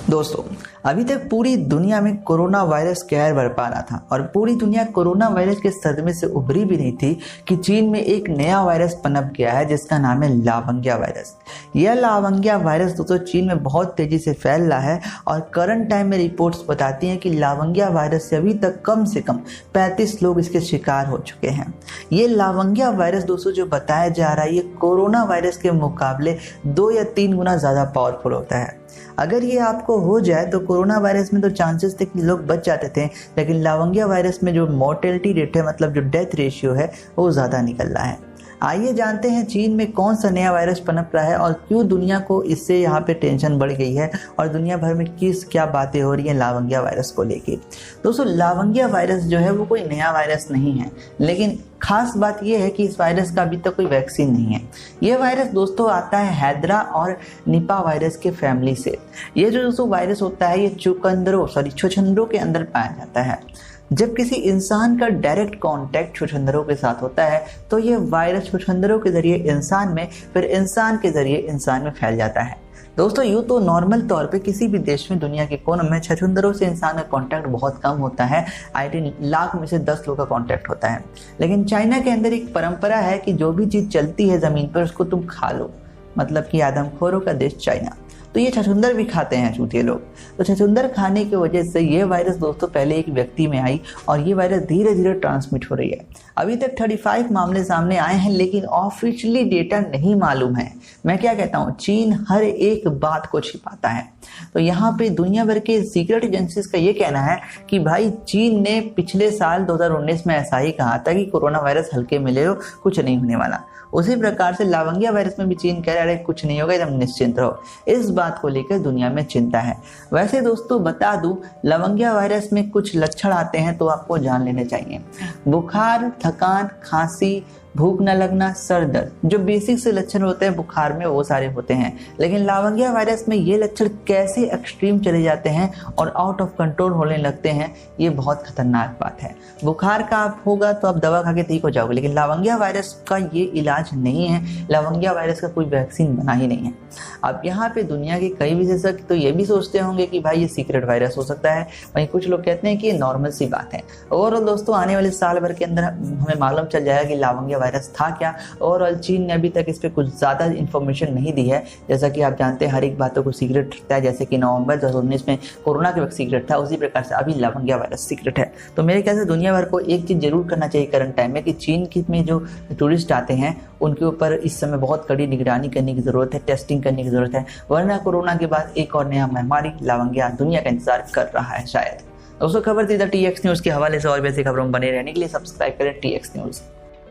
दोस्तों, अभी तक पूरी दुनिया में कोरोना वायरस कहर बरपा रहा था और पूरी दुनिया कोरोना वायरस के सदमे से उभरी भी नहीं थी कि चीन में एक नया वायरस पनप गया है जिसका नाम है लावंगिया वायरस। यह लावंगिया वायरस दोस्तों चीन में बहुत तेजी से फैल रहा है और करंट टाइम में रिपोर्ट्स बताती हैं कि लावंगिया वायरस से अभी तक कम से कम 35 लोग इसके शिकार हो चुके हैं। ये लावंगिया वायरस दोस्तों जो बताया जा रहा है ये कोरोना वायरस के मुकाबले 2 या 3 गुना ज़्यादा पावरफुल होता है। अगर ये आपको हो जाए तो कोरोना वायरस में तो चांसेस थे कि लोग बच जाते थे, लेकिन लावंगिया वायरस में जो मोर्टेलिटी रेट है मतलब जो डेथ रेशियो है वो ज़्यादा निकल रहा है। आइए जानते हैं चीन में कौन सा नया वायरस पनप रहा है और क्यों दुनिया को इससे यहाँ पे टेंशन बढ़ गई है और दुनिया भर में क्या बातें हो रही हैं लावंगिया वायरस को लेके। दोस्तों, लावंगिया वायरस जो है वो कोई नया वायरस नहीं है, लेकिन खास बात यह है कि इस वायरस का अभी तक कोई वैक्सीन नहीं है। यह वायरस दोस्तों आता है हैदरा और निपा वायरस के फैमिली से। ये जो दोस्तों वायरस होता है ये छुछंदरों के अंदर पाया जाता है। जब किसी इंसान का डायरेक्ट कांटेक्ट छुछंदरों के साथ होता है तो ये वायरस छुछंदरों के जरिए इंसान में, फिर इंसान के जरिए इंसान में फैल जाता है। दोस्तों, यूँ तो नॉर्मल तौर पे किसी भी देश में दुनिया के कोने में छुछंदरों से इंसान का कांटेक्ट बहुत कम होता है। 18 लाख में से 10 लोग का कांटेक्ट होता है। लेकिन चाइना के अंदर एक परंपरा है कि जो भी चीज़ चलती है ज़मीन पर उसको तुम खा लो, मतलब कि आदमखोरों का देश चाइना। तो ये छछूंदर भी खाते हैं चूतिए लोग। तो छछूंदर खाने की वजह से ये वायरस दोस्तों पहले एक व्यक्ति में आई और ये वायरस धीरे धीरे ट्रांसमिट हो रही है। अभी तक 35 मामले सामने आए हैं, लेकिन ऑफिशियली डेटा नहीं मालूम है। मैं क्या कहता हूँ, चीन हर एक बात को छिपाता है। तो यहाँ पे दुनिया भर के सीक्रेट एजेंसीज का ये कहना है कि भाई चीन ने पिछले साल 2019 में ऐसा ही कहा था कि कोरोना वायरस हल्के में ले लो, कुछ नहीं होने वाला। उसी प्रकार से लावंगिया वायरस में भी चीन कह रहा है कुछ नहीं होगा, एकदम निश्चिंत रहो। इस बात को लेकर दुनिया में चिंता है। वैसे दोस्तों बता दूं, लावंगिया वायरस में कुछ लक्षण आते हैं तो आपको जान लेने चाहिए। बुखार, थकान, खांसी, भूख न लगना, सर दर्द, जो बेसिक से लक्षण होते हैं बुखार में वो सारे होते हैं। लेकिन लावंगिया वायरस में ये लक्षण कैसे एक्सट्रीम चले जाते हैं और आउट ऑफ कंट्रोल होने लगते हैं, ये बहुत खतरनाक बात है। बुखार का आप होगा तो आप दवा खा के ठीक हो जाओगे, लेकिन लावंगिया वायरस का ये इलाज नहीं है। लावंगिया वायरस का कोई वैक्सीन बना ही नहीं है। अब यहाँ पे दुनिया के कई विशेषज्ञ तो ये भी सोचते होंगे कि भाई ये सीक्रेट वायरस हो सकता है, वहीं कुछ लोग कहते हैं कि ये नॉर्मल सी बात है। और दोस्तों आने वाले साल भर के अंदर हमें मालूम चल जाएगा कि लावंगिया वायरस था क्या। और चीन ने अभी तक इस पे कुछ ज़्यादा इन्फॉर्मेशन नहीं दी है। जैसा कि आप जानते हैं हर एक बातों को सीक्रेट रखता है, जैसे कि नवंबर 2019 में कोरोना के वक्त सीक्रेट था, उसी प्रकार से अभी लावंगिया वायरस सीक्रेट है। तो मेरे ख्याल से दुनिया भर को एक चीज़ जरूर करना चाहिए करंट टाइम में कि चीन में जो टूरिस्ट आते हैं उनके ऊपर इस समय बहुत कड़ी निगरानी करने की ज़रूरत है, टेस्टिंग करने की ज़रूरत है, वरना कोरोना के बाद एक और नया महामारी लावंगिया दुनिया का इंतजार कर रहा है शायद। दोस्तों, खबर थी द TX न्यूज़ के हवाले से और भी ऐसी खबरों में बने रहने के लिए सब्सक्राइब करें TX न्यूज़।